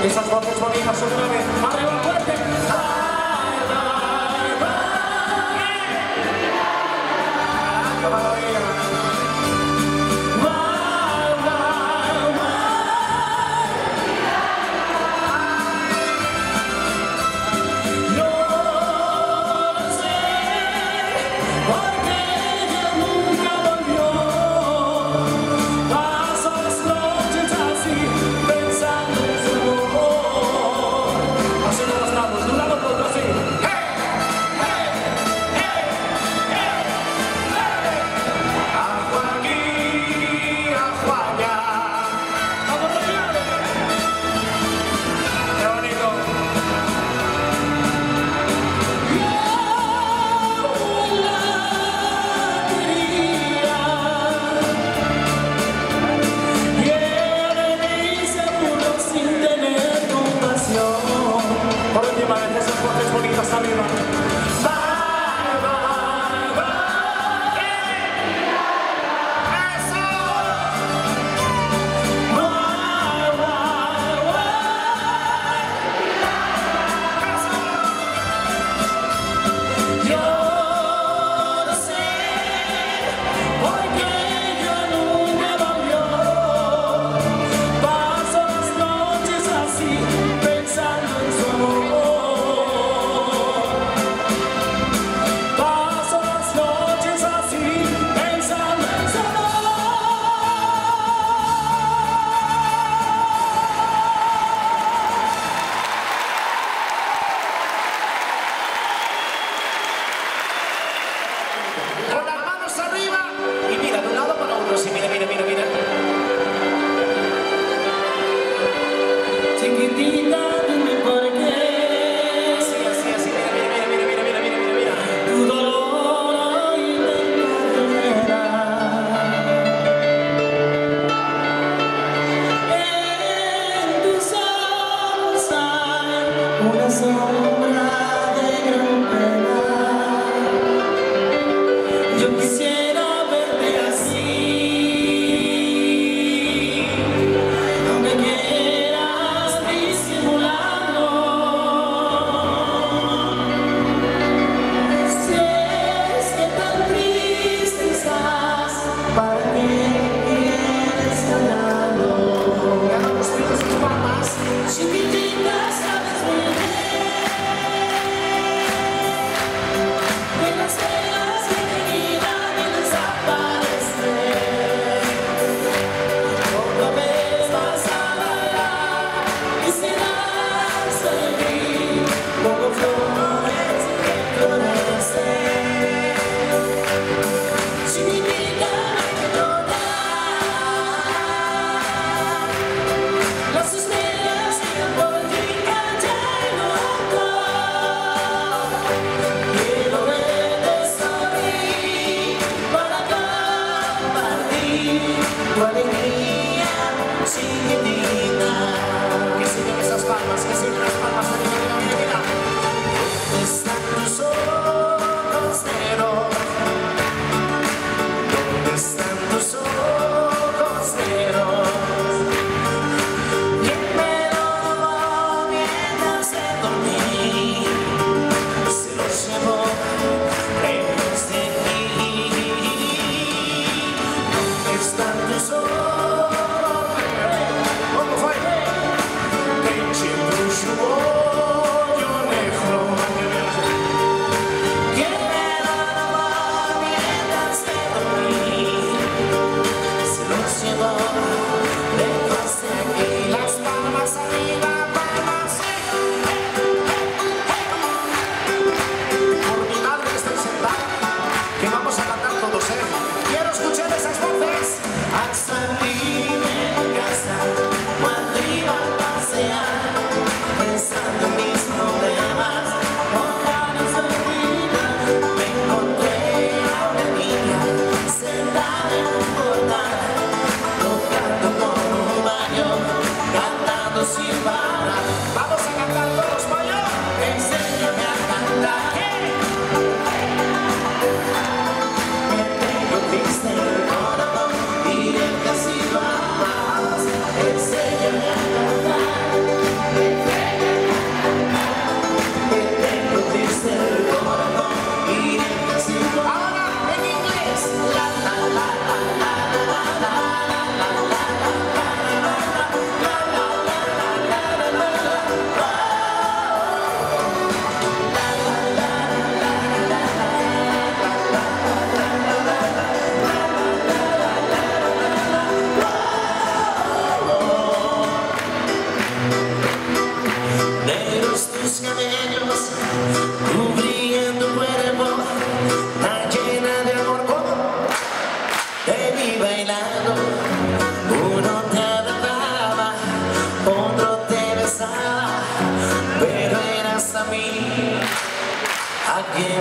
Esas voces bonitas otra vez. ¡Arriba fuerte! ¡Qué maravilla! Así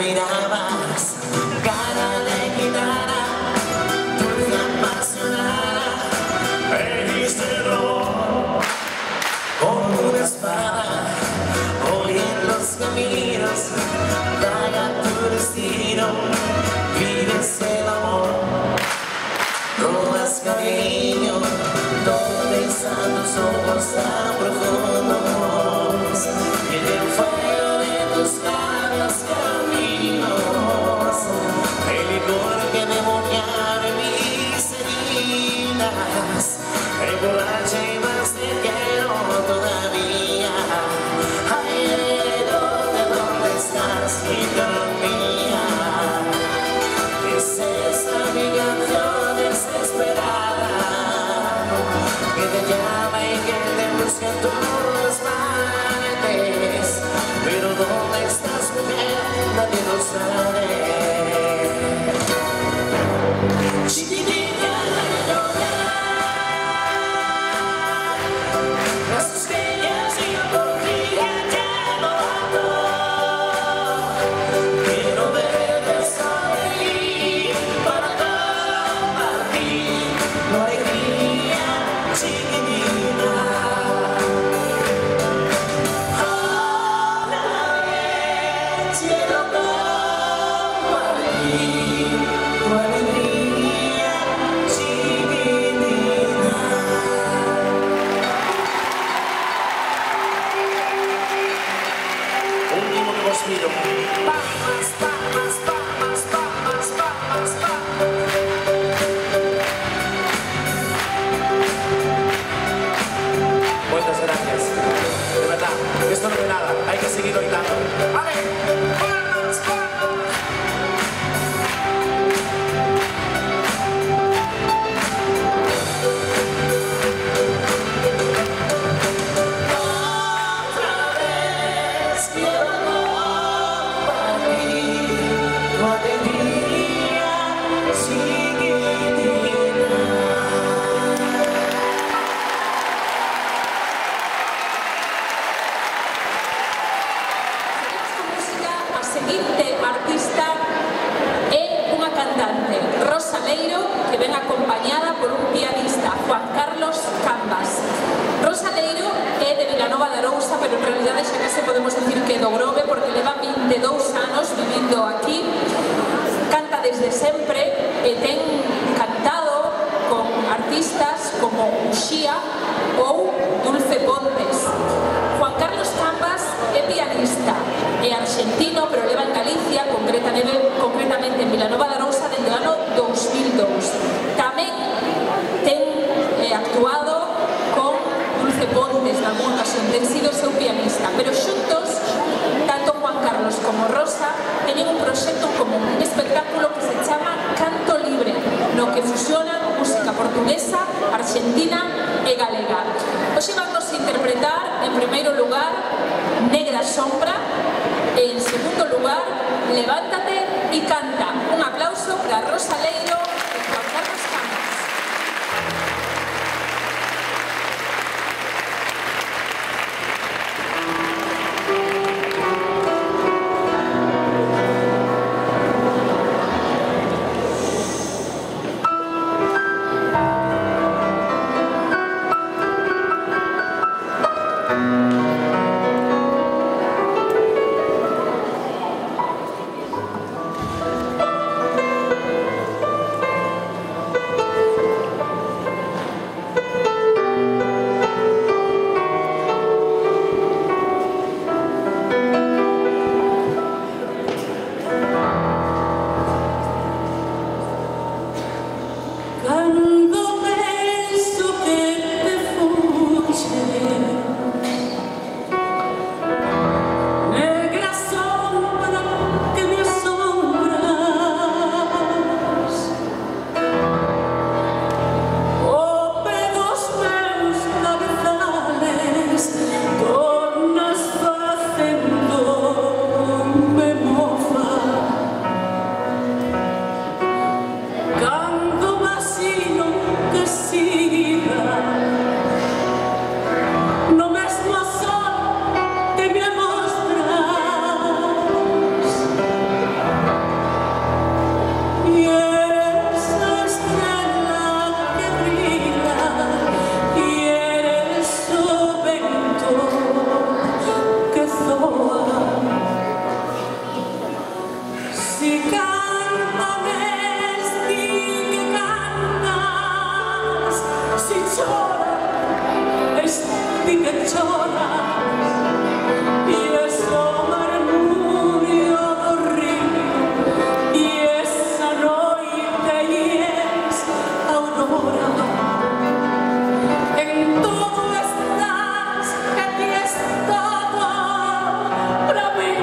mirabas, cara de gitana, dulce apasionada, heriste el amor con una espada. Hoy en los caminos, daga tu destino, vives el amor, robas cariño, donde están tus ojos tan profundos, y en el fuego de tus labios caminos, el licor que demoniara mis heridas, emborracha y más te quiero todavía. Ay, ¿dónde estás, hija mía? Es esta mi canción desesperada que te llama y que te busca en tus mares. Pero ¿dónde estás, mujer? Nadie lo sabe. Chiquitita, las estrellas y yo por ti ya no ando. Quiero verte sonreír para compartir la alegría, chiquitita. Otra vez quiero compartir tu alegría, chiquitita. Último que os pido. Palmas, palmas, palmas, palmas, palmas, palmas. Muchas gracias. De verdad, esto no es nada. Hay que seguir bailando. ¡Vale! ¡Palmas, palmas! Otra vez quiero compartir tu alegría, chiquitita. A seguinte artista é unha cantante, Rosa Leiro, que ven acompañada por un pianista, Juan Carlos Cambas. Rosa Leiro é de Vilanova de Arousa, pero en realidade xa case podemos dicir que é do Grove, porque leva 22 anos vivindo aquí. Canta desde sempre e ten cantado con artistas como Uxía ou Dulce Pontes. Juan Carlos Cambas é pianista, é argentino, pero leva en Galicia, concretamente en Vilanova de Arousa, desde o ano 2002. Tamén ten actuado con Dulce Pontes en algunha ocasión, ten sido seu pianista, pero xuntos, tanto Juan Carlos como Rosa teñen un proxecto común, un espectáculo que se chama Canto Libre, no que fusionan música portuguesa, argentina e galega. Hoxe vamos a interpretar, en primeiro lugar, Negra Sombra, e en segundo lugar, Levántate y canta. Un aplauso para Rosa Leiro e Juan Carlos Cambas. Si cantaves, di que cantas, si choras, di que choras, e esa murmurio do río, e esa noite e esa aurora. En todo estás, que ti es todo para mí,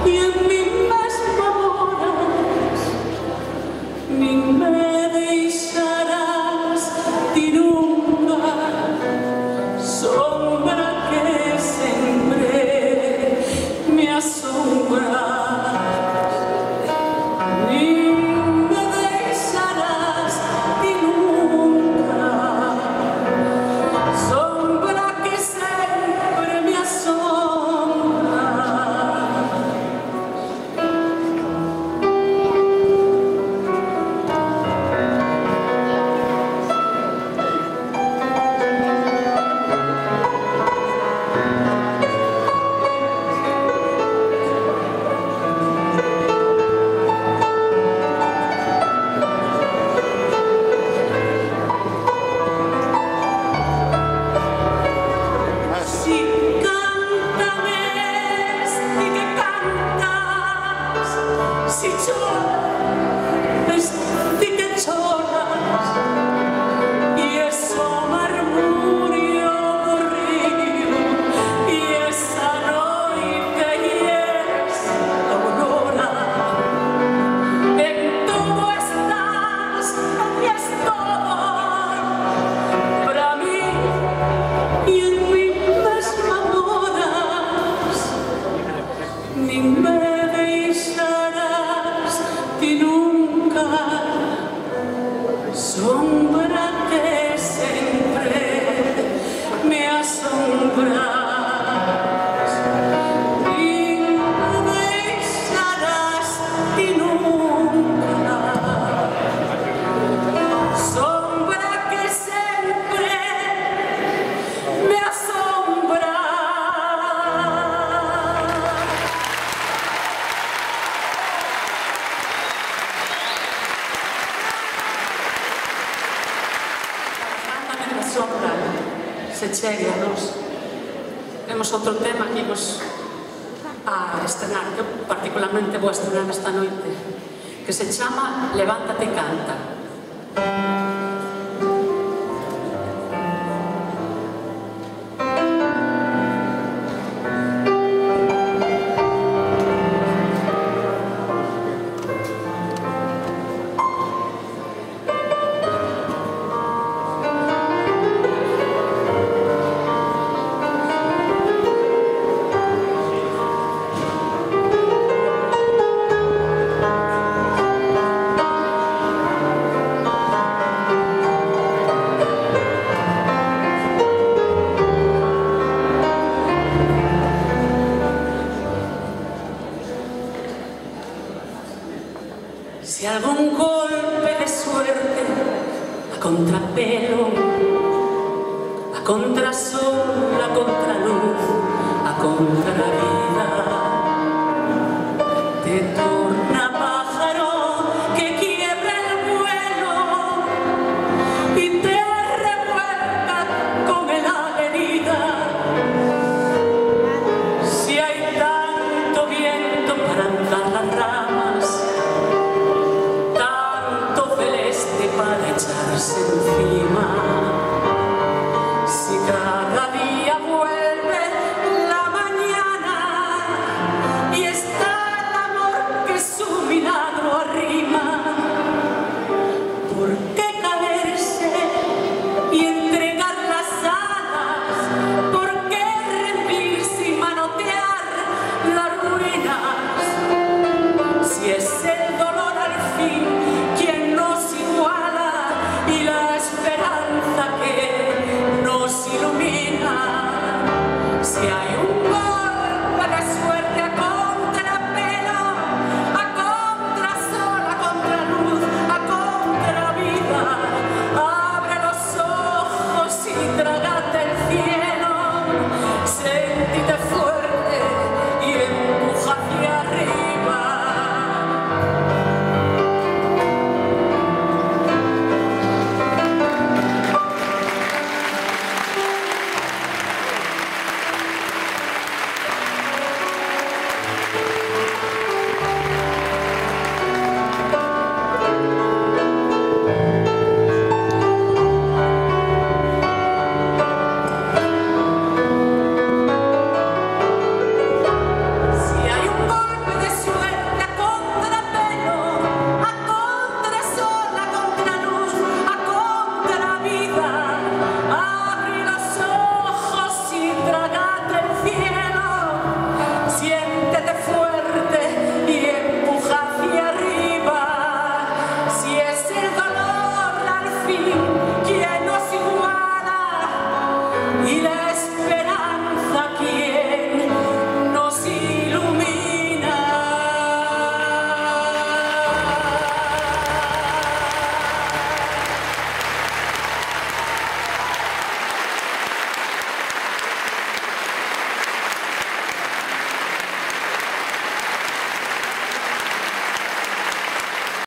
y en mi mesmo moras, nin me deixarás ti nunca, sombra que sempre me asombras. Nin me deixarás ti nunca, sombra que sempre me asombra. Si cantaves, di que cantas, si choras, di que choras, e esa murmurio do río, e esa noite e esa aurora. En todo estás, aquí es todo para mí, y en mi mesma moras, nin me deixarás ti nunca, sombra que sempre me asombras. Nin me deixarás ti nunca, sombra que sempre me asombra. Cántame na sombra, se chegue a nós. Temos outro tema que imos a estrenar, que eu particularmente vou a estrenar esta noite, que se chama Levántate e canta. Si algún golpe de suerte, a contrapelo, a contrasol, a contraluz, a contravida, te toca